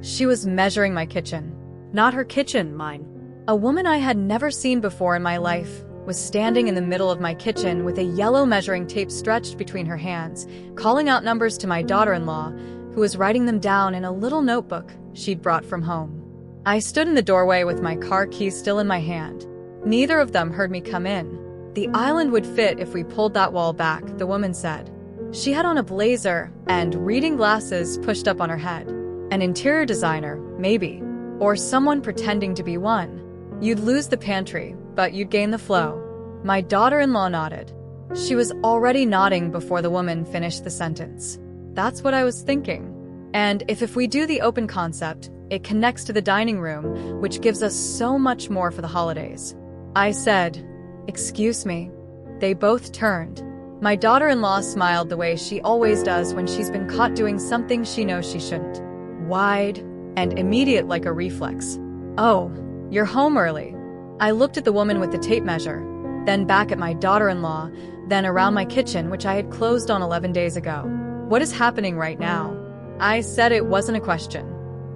She was measuring my kitchen. Not her kitchen, mine. A woman I had never seen before in my life was standing in the middle of my kitchen with a yellow measuring tape stretched between her hands, calling out numbers to my daughter-in-law, who was writing them down in a little notebook she'd brought from home. I stood in the doorway with my car keys still in my hand. Neither of them heard me come in. The island would fit if we pulled that wall back, the woman said. She had on a blazer and reading glasses pushed up on her head. An interior designer, maybe, or someone pretending to be one. You'd lose the pantry, but you'd gain the flow. My daughter-in-law nodded. She was already nodding before the woman finished the sentence. That's what I was thinking. And if we do the open concept, it connects to the dining room, which gives us so much more for the holidays. I said, "Excuse me." They both turned. My daughter-in-law smiled the way she always does when she's been caught doing something she knows she shouldn't. Wide and immediate like a reflex. "Oh, you're home early." I looked at the woman with the tape measure, then back at my daughter-in-law, then around my kitchen, which I had closed on 11 days ago. "What is happening right now?" I said it wasn't a question.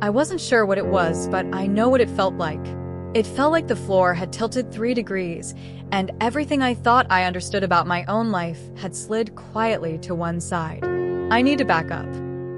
I wasn't sure what it was, but I know what it felt like. It felt like the floor had tilted 3 degrees, and everything I thought I understood about my own life had slid quietly to one side. I need to back up.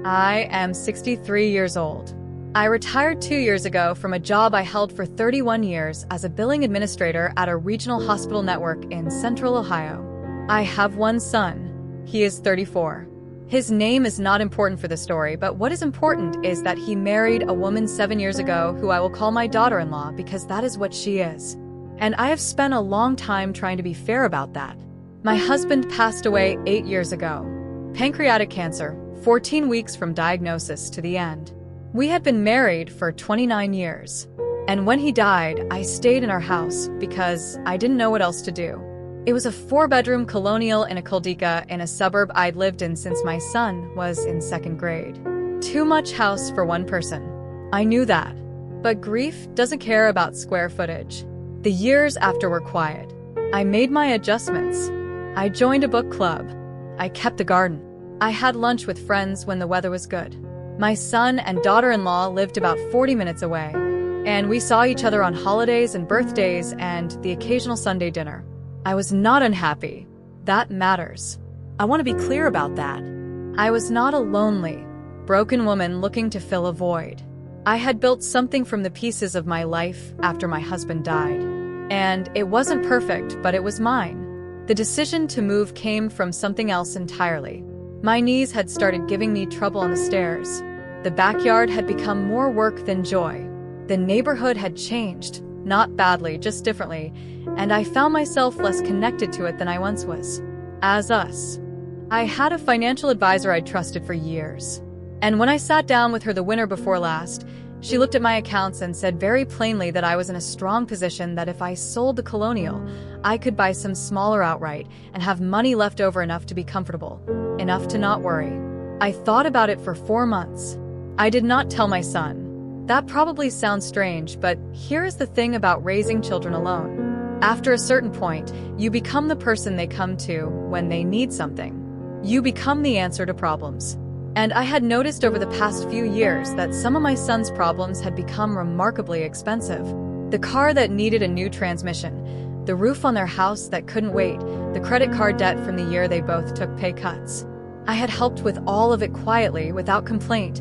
I am 63 years old. I retired 2 years ago from a job I held for 31 years as a billing administrator at a regional hospital network in Central Ohio. I have one son. He is 34. His name is not important for the story, but what is important is that he married a woman 7 years ago who I will call my daughter-in-law because that is what she is. And I have spent a long time trying to be fair about that. My husband passed away 8 years ago. Pancreatic cancer, 14 weeks from diagnosis to the end. We had been married for 29 years. And when he died, I stayed in our house because I didn't know what else to do. It was a 4-bedroom colonial in a culdika in a suburb I'd lived in since my son was in 2nd grade. Too much house for one person. I knew that. But grief doesn't care about square footage. The years after were quiet. I made my adjustments. I joined a book club. I kept the garden. I had lunch with friends when the weather was good. My son and daughter-in-law lived about 40 minutes away. And we saw each other on holidays and birthdays and the occasional Sunday dinner. I was not unhappy. That matters. I want to be clear about that. I was not a lonely, broken woman looking to fill a void. I had built something from the pieces of my life after my husband died. And it wasn't perfect, but it was mine. The decision to move came from something else entirely. My knees had started giving me trouble on the stairs. The backyard had become more work than joy. The neighborhood had changed, not badly, just differently, and I found myself less connected to it than I once was. As us. I had a financial advisor I'd trusted for years. And when I sat down with her the winter before last, she looked at my accounts and said very plainly that I was in a strong position, that if I sold the colonial, I could buy some smaller outright and have money left over enough to be comfortable, enough to not worry. I thought about it for 4 months. I did not tell my son. That probably sounds strange, but here is the thing about raising children alone. After a certain point, you become the person they come to when they need something. You become the answer to problems. And I had noticed over the past few years that some of my son's problems had become remarkably expensive. The car that needed a new transmission, the roof on their house that couldn't wait, the credit card debt from the year they both took pay cuts. I had helped with all of it quietly, without complaint,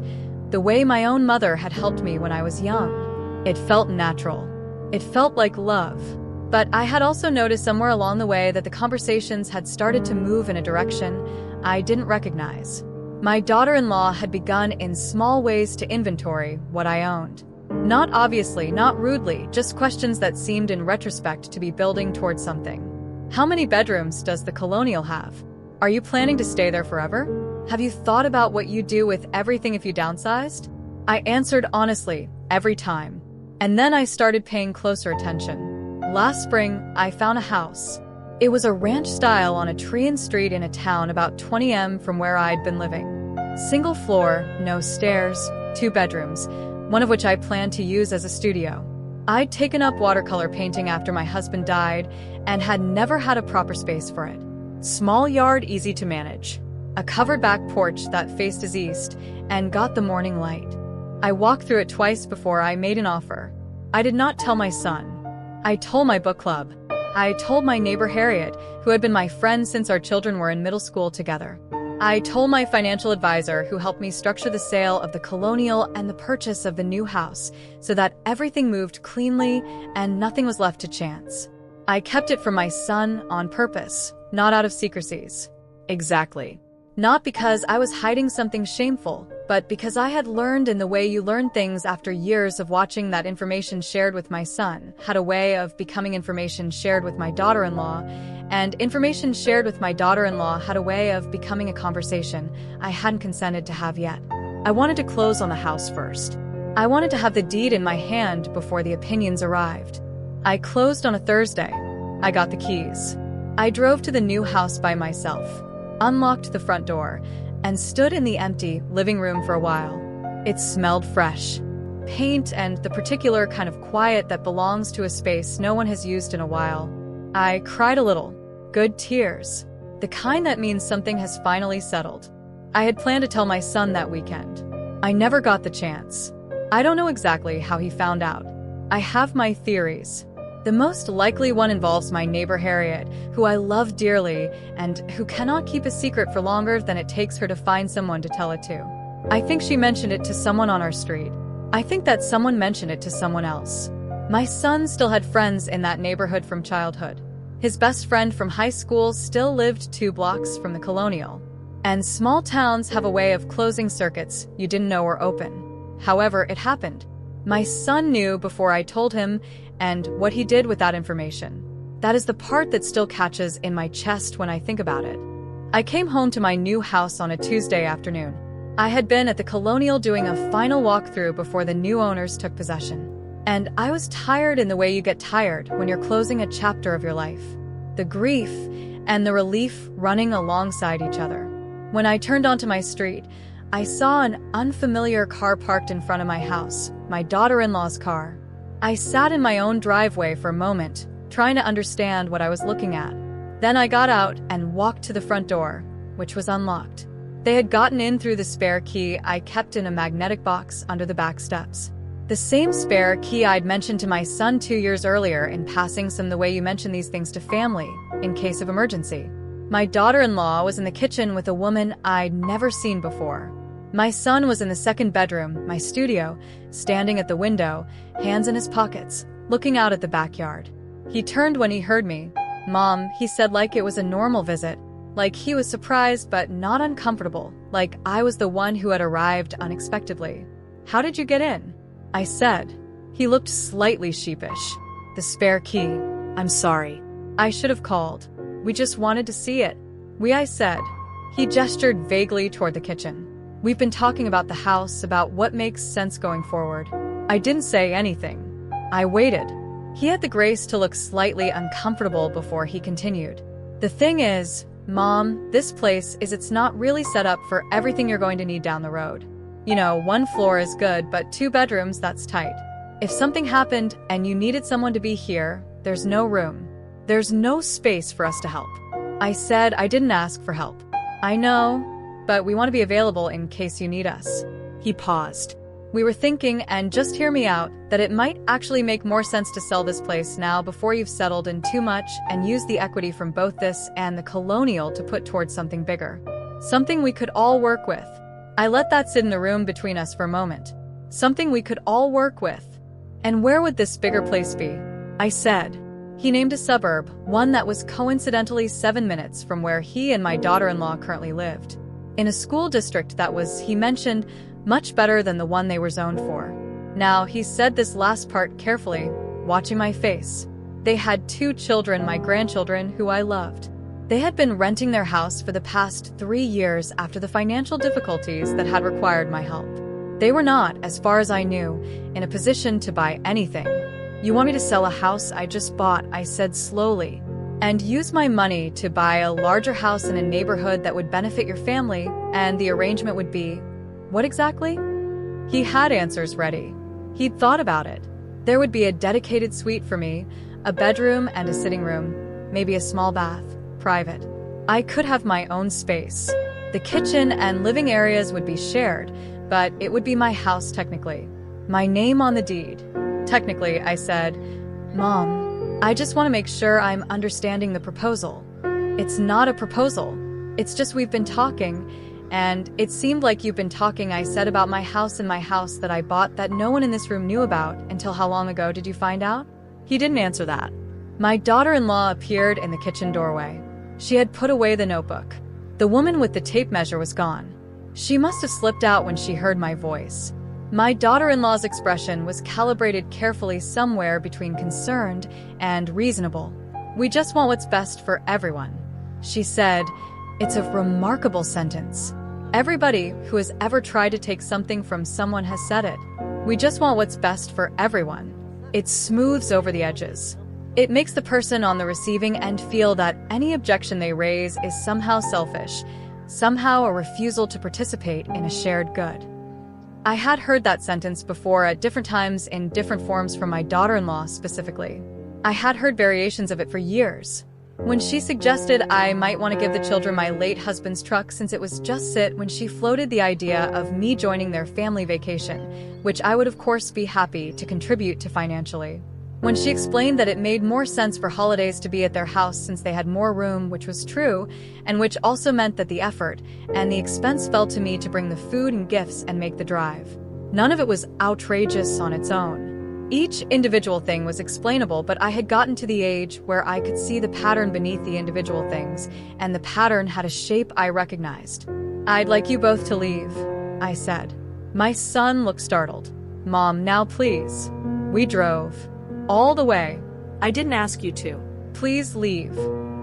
the way my own mother had helped me when I was young. It felt natural. It felt like love. But I had also noticed somewhere along the way that the conversations had started to move in a direction I didn't recognize. My daughter-in-law had begun in small ways to inventory what I owned. Not obviously, not rudely, just questions that seemed in retrospect to be building towards something. How many bedrooms does the colonial have? Are you planning to stay there forever? Have you thought about what you'd do with everything if you downsized? I answered honestly, every time. And then I started paying closer attention. Last spring, I found a house. It was a ranch style on a tree-in street in a town about 20 m from where I'd been living. Single floor, no stairs, 2 bedrooms, one of which I planned to use as a studio. I'd taken up watercolor painting after my husband died and had never had a proper space for it. Small yard, easy to manage. A covered back porch that faced us east and got the morning light. I walked through it twice before I made an offer. I did not tell my son. I told my book club. I told my neighbor Harriet, who had been my friend since our children were in middle school together. I told my financial advisor, who helped me structure the sale of the Colonial and the purchase of the new house so that everything moved cleanly and nothing was left to chance. I kept it from my son on purpose, not out of secrecies. Exactly. Not because I was hiding something shameful, but because I had learned in the way you learn things after years of watching that information shared with my son had a way of becoming information shared with my daughter-in-law, and information shared with my daughter-in-law had a way of becoming a conversation I hadn't consented to have yet. I wanted to close on the house first. I wanted to have the deed in my hand before the opinions arrived. I closed on a Thursday. I got the keys. I drove to the new house by myself, unlocked the front door, and stood in the empty living room for a while. It smelled fresh. Paint and the particular kind of quiet that belongs to a space no one has used in a while. I cried a little. Good tears. The kind that means something has finally settled. I had planned to tell my son that weekend. I never got the chance. I don't know exactly how he found out. I have my theories. The most likely one involves my neighbor Harriet, who I love dearly and who cannot keep a secret for longer than it takes her to find someone to tell it to. I think she mentioned it to someone on our street. I think that someone mentioned it to someone else. My son still had friends in that neighborhood from childhood. His best friend from high school still lived 2 blocks from the Colonial. And small towns have a way of closing circuits you didn't know were open. However, it happened. My son knew before I told him, and what he did with that information. That is the part that still catches in my chest when I think about it. I came home to my new house on a Tuesday afternoon. I had been at the Colonial doing a final walkthrough before the new owners took possession. And I was tired in the way you get tired when you're closing a chapter of your life. The grief and the relief running alongside each other. When I turned onto my street, I saw an unfamiliar car parked in front of my house, my daughter-in-law's car. I sat in my own driveway for a moment, trying to understand what I was looking at. Then I got out and walked to the front door, which was unlocked. They had gotten in through the spare key I kept in a magnetic box under the back steps. The same spare key I'd mentioned to my son 2 years earlier in passing some the way you mention these things to family, in case of emergency. My daughter-in-law was in the kitchen with a woman I'd never seen before. My son was in the second bedroom, my studio, standing at the window, hands in his pockets, looking out at the backyard. He turned when he heard me. "Mom," he said, like it was a normal visit, like he was surprised but not uncomfortable, like I was the one who had arrived unexpectedly. "How did you get in?" I said. He looked slightly sheepish. "The spare key." "I'm sorry. I should have called. We just wanted to see it." I said. He gestured vaguely toward the kitchen. "We've been talking about the house, about what makes sense going forward." I didn't say anything. I waited. He had the grace to look slightly uncomfortable before he continued. "The thing is, Mom, this place it's not really set up for everything you're going to need down the road. You know, 1 floor is good, but 2 bedrooms, that's tight. If something happened and you needed someone to be here, there's no room. There's no space for us to help." I said I didn't ask for help. "I know, but we want to be available in case you need us." He paused. "We were thinking, and just hear me out, that it might actually make more sense to sell this place now before you've settled in too much and use the equity from both this and the Colonial to put towards something bigger. Something we could all work with." I let that sit in the room between us for a moment. Something we could all work with. "And where would this bigger place be?" I said. He named a suburb, one that was coincidentally 7 minutes from where he and my daughter-in-law currently lived. In a school district that was, he mentioned, much better than the one they were zoned for. Now, he said this last part carefully, watching my face. They had 2 children, my grandchildren, who I loved. They had been renting their house for the past 3 years after the financial difficulties that had required my help. They were not, as far as I knew, in a position to buy anything. "You want me to sell a house I just bought," I said slowly, "and use my money to buy a larger house in a neighborhood that would benefit your family, and the arrangement would be..." "What exactly?" He had answers ready. He'd thought about it. There would be a dedicated suite for me, a bedroom and a sitting room, maybe a small bath, private. I could have my own space. The kitchen and living areas would be shared, but it would be my house technically. My name on the deed. Technically, I said, Mom, I just want to make sure I'm understanding the proposal. It's not a proposal. It's just we've been talking, and it seemed like you've been talking. I said about my house and my house that I bought that no one in this room knew about. Until how long ago did you find out? He didn't answer that. My daughter-in-law appeared in the kitchen doorway. She had put away the notebook. The woman with the tape measure was gone. She must have slipped out when she heard my voice. My daughter-in-law's expression was calibrated carefully somewhere between concerned and reasonable. We just want what's best for everyone. She said, it's a remarkable sentence. Everybody who has ever tried to take something from someone has said it. We just want what's best for everyone. It smooths over the edges. It makes the person on the receiving end feel that any objection they raise is somehow selfish, somehow a refusal to participate in a shared good. I had heard that sentence before at different times in different forms from my daughter-in-law specifically. I had heard variations of it for years. When she suggested I might want to give the children my late husband's truck since it was just when she floated the idea of me joining their family vacation, which I would of course be happy to contribute to financially. When she explained that it made more sense for holidays to be at their house since they had more room, which was true, and which also meant that the effort and the expense fell to me to bring the food and gifts and make the drive. None of it was outrageous on its own. Each individual thing was explainable, but I had gotten to the age where I could see the pattern beneath the individual things, and the pattern had a shape I recognized. I'd like you both to leave, I said. My son looked startled. Mom, now please. We drove. All the way. I didn't ask you to. Please leave.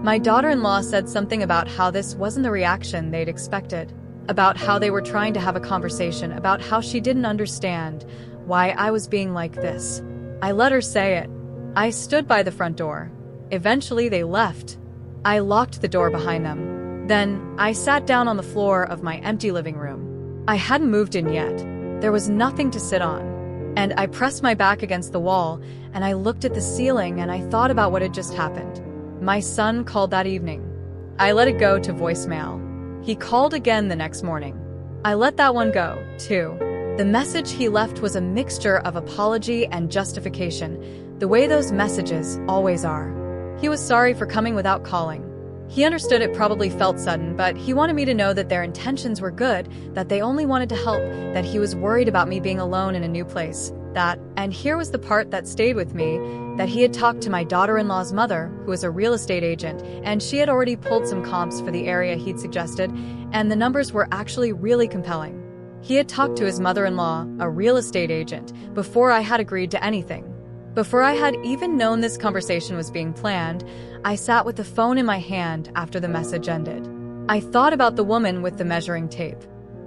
My daughter-in-law said something about how this wasn't the reaction they'd expected, about how they were trying to have a conversation, about how she didn't understand why I was being like this. I let her say it. I stood by the front door. Eventually they left. I locked the door behind them. Then I sat down on the floor of my empty living room. I hadn't moved in yet. There was nothing to sit on. And I pressed my back against the wall, and I looked at the ceiling, and I thought about what had just happened. My son called that evening. I let it go to voicemail. He called again the next morning. I let that one go, too. The message he left was a mixture of apology and justification, the way those messages always are. He was sorry for coming without calling. He understood it probably felt sudden, but he wanted me to know that their intentions were good, that they only wanted to help, that he was worried about me being alone in a new place, and here was the part that stayed with me, that he had talked to my daughter-in-law's mother, who was a real estate agent, and she had already pulled some comps for the area he'd suggested, and the numbers were actually really compelling. He had talked to his mother-in-law, a real estate agent, before I had agreed to anything. Before I had even known this conversation was being planned, I sat with the phone in my hand after the message ended. I thought about the woman with the measuring tape.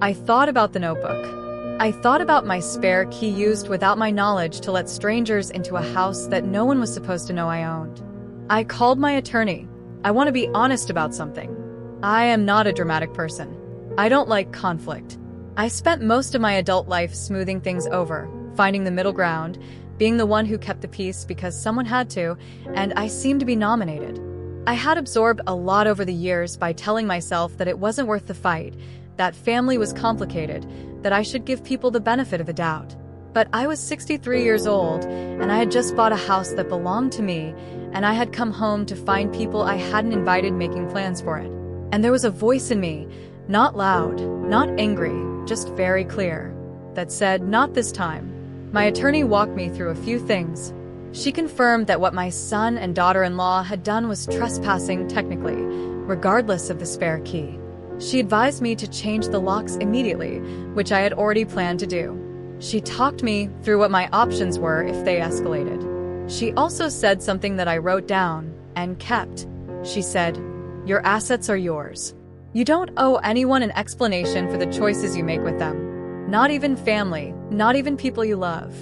I thought about the notebook. I thought about my spare key used without my knowledge to let strangers into a house that no one was supposed to know I owned. I called my attorney. I want to be honest about something. I am not a dramatic person. I don't like conflict. I spent most of my adult life smoothing things over, finding the middle ground, being the one who kept the peace because someone had to, and I seemed to be nominated. I had absorbed a lot over the years by telling myself that it wasn't worth the fight, that family was complicated, that I should give people the benefit of the doubt. But I was 63 years old, and I had just bought a house that belonged to me, and I had come home to find people I hadn't invited making plans for it. And there was a voice in me, not loud, not angry, just very clear, that said, not this time. My attorney walked me through a few things. She confirmed that what my son and daughter-in-law had done was trespassing technically, regardless of the spare key. She advised me to change the locks immediately, which I had already planned to do. She talked me through what my options were if they escalated. She also said something that I wrote down and kept. She said, "Your assets are yours. You don't owe anyone an explanation for the choices you make with them. Not even family, not even people you love."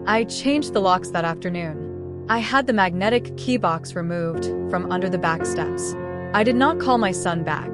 I changed the locks that afternoon. I had the magnetic key box removed from under the back steps. I did not call my son back.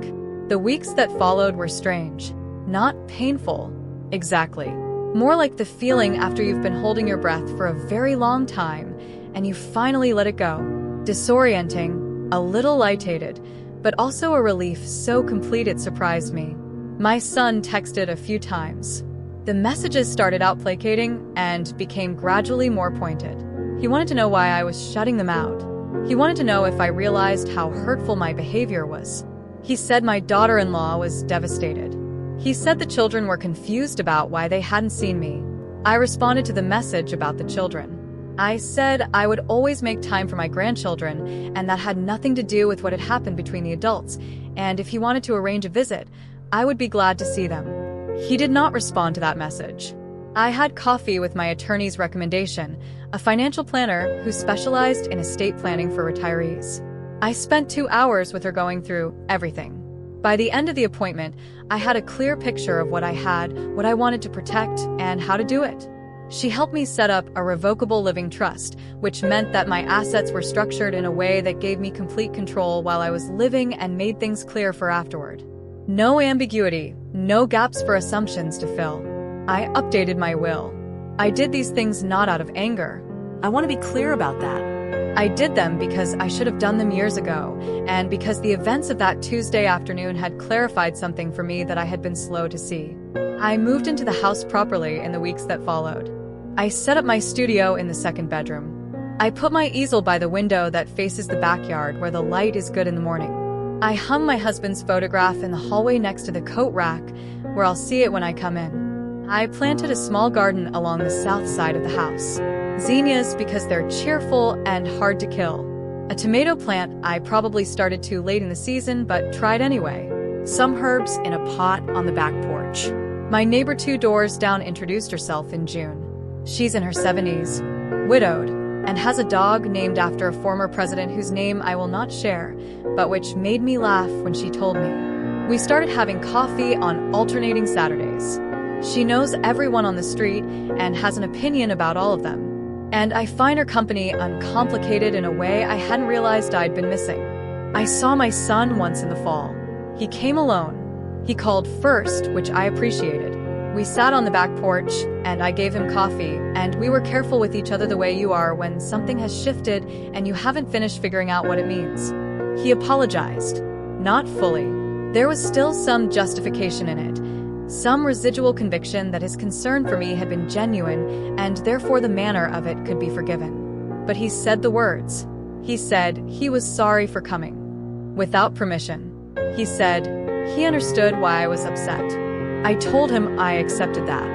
The weeks that followed were strange. Not painful, exactly. More like the feeling after you've been holding your breath for a very long time and you finally let it go. Disorienting, a little lightheaded, but also a relief so complete it surprised me. My son texted a few times. The messages started out placating and became gradually more pointed. He wanted to know why I was shutting them out. He wanted to know if I realized how hurtful my behavior was. He said my daughter-in-law was devastated. He said the children were confused about why they hadn't seen me. I responded to the message about the children. I said I would always make time for my grandchildren, and that had nothing to do with what had happened between the adults, and if he wanted to arrange a visit, I would be glad to see them. He did not respond to that message. I had coffee with my attorney's recommendation, a financial planner who specialized in estate planning for retirees. I spent 2 hours with her going through everything. By the end of the appointment, I had a clear picture of what I had, what I wanted to protect, and how to do it. She helped me set up a revocable living trust, which meant that my assets were structured in a way that gave me complete control while I was living and made things clear for afterward. No ambiguity, no gaps for assumptions to fill. I updated my will. I did these things not out of anger. I want to be clear about that. I did them because I should have done them years ago, and because the events of that Tuesday afternoon had clarified something for me that I had been slow to see. I moved into the house properly in the weeks that followed. I set up my studio in the second bedroom. I put my easel by the window that faces the backyard where the light is good in the morning. I hung my husband's photograph in the hallway next to the coat rack, where I'll see it when I come in. I planted a small garden along the south side of the house. Zinnias because they're cheerful and hard to kill. A tomato plant I probably started too late in the season but tried anyway. Some herbs in a pot on the back porch. My neighbor 2 doors down introduced herself in June. She's in her 70s, widowed, and has a dog named after a former president whose name I will not share, but which made me laugh when she told me. We started having coffee on alternating Saturdays. She knows everyone on the street and has an opinion about all of them. And I find her company uncomplicated in a way I hadn't realized I'd been missing. I saw my son once in the fall. He came alone. He called first, which I appreciated. We sat on the back porch, and I gave him coffee, and we were careful with each other the way you are when something has shifted and you haven't finished figuring out what it means. He apologized. Not fully. There was still some justification in it. Some residual conviction that his concern for me had been genuine, and therefore the manner of it could be forgiven. But he said the words. He said he was sorry for coming. Without permission. He said he understood why I was upset. I told him I accepted that.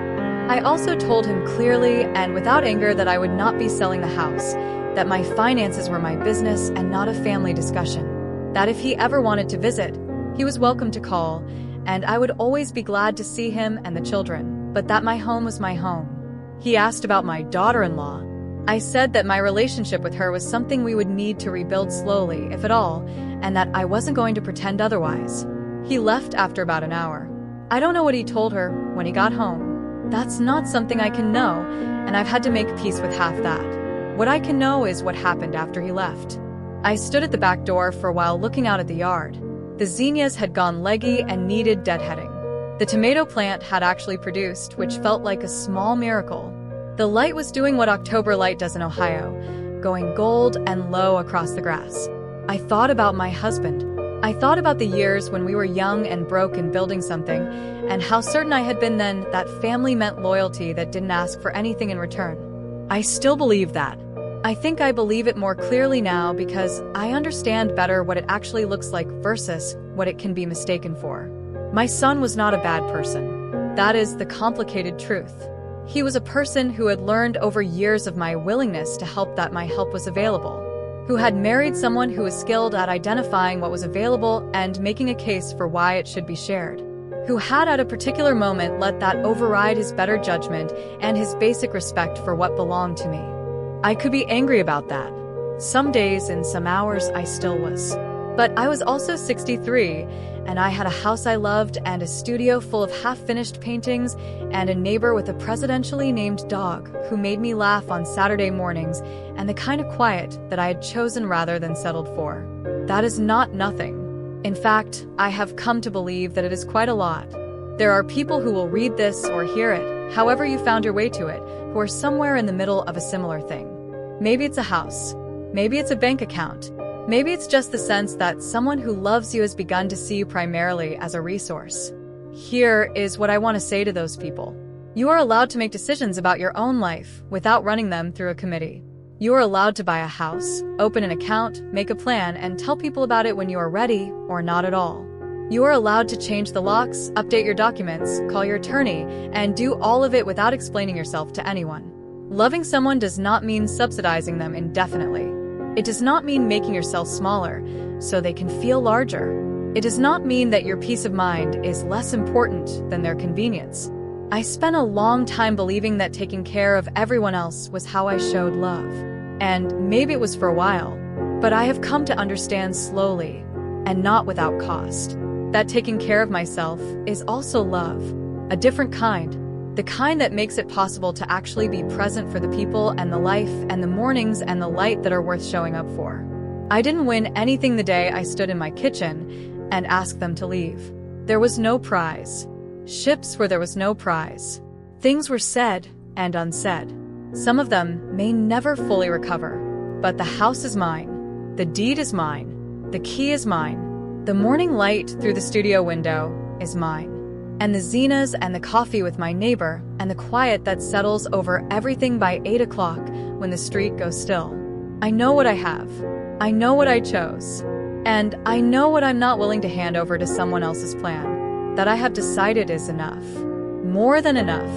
I also told him clearly and without anger that I would not be selling the house, that my finances were my business and not a family discussion, that if he ever wanted to visit, he was welcome to call, and I would always be glad to see him and the children, but that my home was my home. He asked about my daughter-in-law. I said that my relationship with her was something we would need to rebuild slowly, if at all, and that I wasn't going to pretend otherwise. He left after about an hour. I don't know what he told her when he got home. That's not something I can know, and I've had to make peace with half that. What I can know is what happened after he left. I stood at the back door for a while looking out at the yard. The zinnias had gone leggy and needed deadheading. The tomato plant had actually produced, which felt like a small miracle. The light was doing what October light does in Ohio, going gold and low across the grass. I thought about my husband. I thought about the years when we were young and broke and building something, and how certain I had been then that family meant loyalty that didn't ask for anything in return. I still believe that. I think I believe it more clearly now because I understand better what it actually looks like versus what it can be mistaken for. My son was not a bad person. That is the complicated truth. He was a person who had learned over years of my willingness to help that my help was available, who had married someone who was skilled at identifying what was available and making a case for why it should be shared, who had at a particular moment let that override his better judgment and his basic respect for what belonged to me. I could be angry about that. Some days and some hours I still was. But I was also 63, and I had a house I loved and a studio full of half-finished paintings and a neighbor with a presidentially named dog who made me laugh on Saturday mornings and the kind of quiet that I had chosen rather than settled for. That is not nothing. In fact, I have come to believe that it is quite a lot. There are people who will read this or hear it, however you found your way to it, who are somewhere in the middle of a similar thing. Maybe it's a house. Maybe it's a bank account. Maybe it's just the sense that someone who loves you has begun to see you primarily as a resource. Here is what I want to say to those people. You are allowed to make decisions about your own life without running them through a committee. You are allowed to buy a house, open an account, make a plan, and tell people about it when you are ready or not at all. You are allowed to change the locks, update your documents, call your attorney, and do all of it without explaining yourself to anyone. Loving someone does not mean subsidizing them indefinitely. It does not mean making yourself smaller so they can feel larger. It does not mean that your peace of mind is less important than their convenience. I spent a long time believing that taking care of everyone else was how I showed love. And maybe it was for a while, but I have come to understand slowly, and not without cost, that taking care of myself is also love, a different kind, the kind that makes it possible to actually be present for the people and the life and the mornings and the light that are worth showing up for. I didn't win anything the day I stood in my kitchen and asked them to leave. There was no prize. Ships where there was no prize. Things were said and unsaid. Some of them may never fully recover, but the house is mine. The deed is mine. The key is mine. The morning light through the studio window is mine. And the zinas and the coffee with my neighbor and the quiet that settles over everything by 8 o'clock when the street goes still. I know what I have. I know what I chose. And I know what I'm not willing to hand over to someone else's plan. That I have decided is enough. More than enough.